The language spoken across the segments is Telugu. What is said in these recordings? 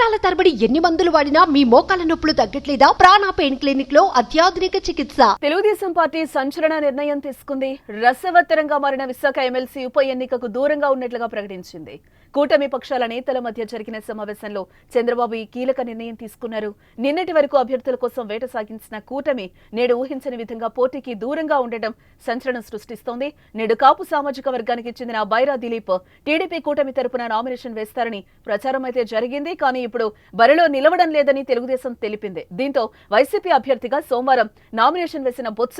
సంవత్సరాల తరబడి ఎన్ని మందులు వాడినా మీ మోకాల నొప్పులు తగ్గట్లేదా? ప్రాణ పెయిన్ క్లినిక్ లో అత్యాధునిక చికిత్స. తెలుగుదేశం పార్టీ సంచలన నిర్ణయం తీసుకుంది. రసవత్తరంగా మారిన విశాఖ ఎమ్మెల్సీ ఉప ఎన్నికకు దూరంగా ఉన్నట్లుగా ప్రకటించింది. కూటమి పక్షాల నేతల మధ్య జరిగిన సమావేశంలో చంద్రబాబు ఈ కీలక నిర్ణయం తీసుకున్నారు. నిన్నటి వరకు అభ్యర్థుల కోసం వేట సాగించిన కూటమి నేడు ఊహించని విధంగా పోటీకి దూరంగా ఉండడం సంచలనం సృష్టిస్తోంది. నేడు కాపు సామాజిక వర్గానికి చెందిన బైరా దిలీప్ టీడీపీ కూటమి తరపున నామినేషన్ వేస్తారని ప్రచారం అయితే జరిగింది. కానీ ఇప్పుడు బరిలో నిలవడం లేదని తెలుగుదేశం తెలిపింది. దీంతో వైసీపీ అభ్యర్థిగా సోమవారం నామినేషన్ వేసిన బొత్స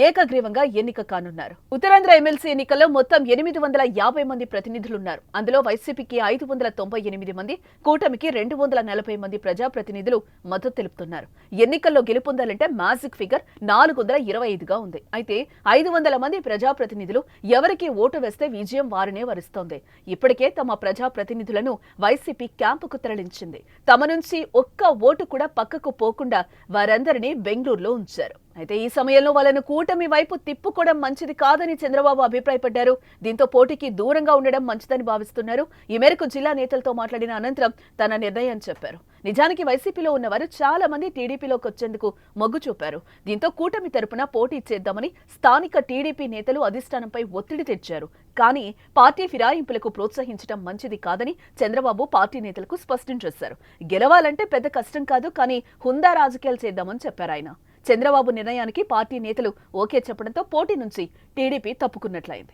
ఏకగ్రీవంగా ఎన్నిక కానున్నారు. ఉత్తరాంధ్ర ఎమ్మెల్సీ ఎన్నికల్లో మొత్తం 850 మంది ప్రతినిధులున్నారు. అందులో వైసీపీకి 598 మంది, కూటమికి 240 మంది ప్రజాప్రతినిధులు మద్దతు తెలుపుతున్నారు. ఎన్నికల్లో గెలుపొందాలంటే మ్యాజిక్ ఫిగర్ 425గా ఉంది. అయితే 500 మంది ప్రజాప్రతినిధులు ఎవరికి ఓటు వేస్తే విజయం వారినే వరిస్తోంది. ఇప్పటికే తమ ప్రజాప్రతినిధులను వైసీపీ క్యాంపుకు తరలించింది. తమ నుంచి ఒక్క ఓటు కూడా పక్కకు పోకుండా వారందరినీ బెంగళూరులో ఉంచారు. అయితే ఈ సమయంలో వాళ్ళను కూటమి వైపు తిప్పుకోవడం మంచిది కాదని చంద్రబాబు అభిప్రాయపడ్డారు. దీంతో పోటీకి దూరంగా ఉండడం మంచిదని భావిస్తున్నారు. ఈ మేరకు జిల్లా నేతలతో మాట్లాడిన అనంతరం తన నిర్ణయం చెప్పారు. నిజానికి వైసీపీలో ఉన్నవారు చాలా మంది టీడీపీలోకి వచ్చేందుకు మొగ్గు చూపారు. దీంతో కూటమి తరపున పోటీ చేద్దామని స్థానిక టీడీపీ నేతలు అధిష్టానంపై ఒత్తిడి తెచ్చారు. కానీ పార్టీ ఫిరాయింపులకు ప్రోత్సహించడం మంచిది కాదని చంద్రబాబు పార్టీ నేతలకు స్పష్టం చేశారు. గెలవాలంటే పెద్ద కష్టం కాదు, కానీ హుందా రాజకీయాలు చేద్దామని చెప్పారు ఆయన. చంద్రబాబు నిర్ణయానికి పార్టీ నేతలు ఓకే చెప్పడంతో పోటీ నుంచి టీడీపీ తప్పుకున్నట్లయింది.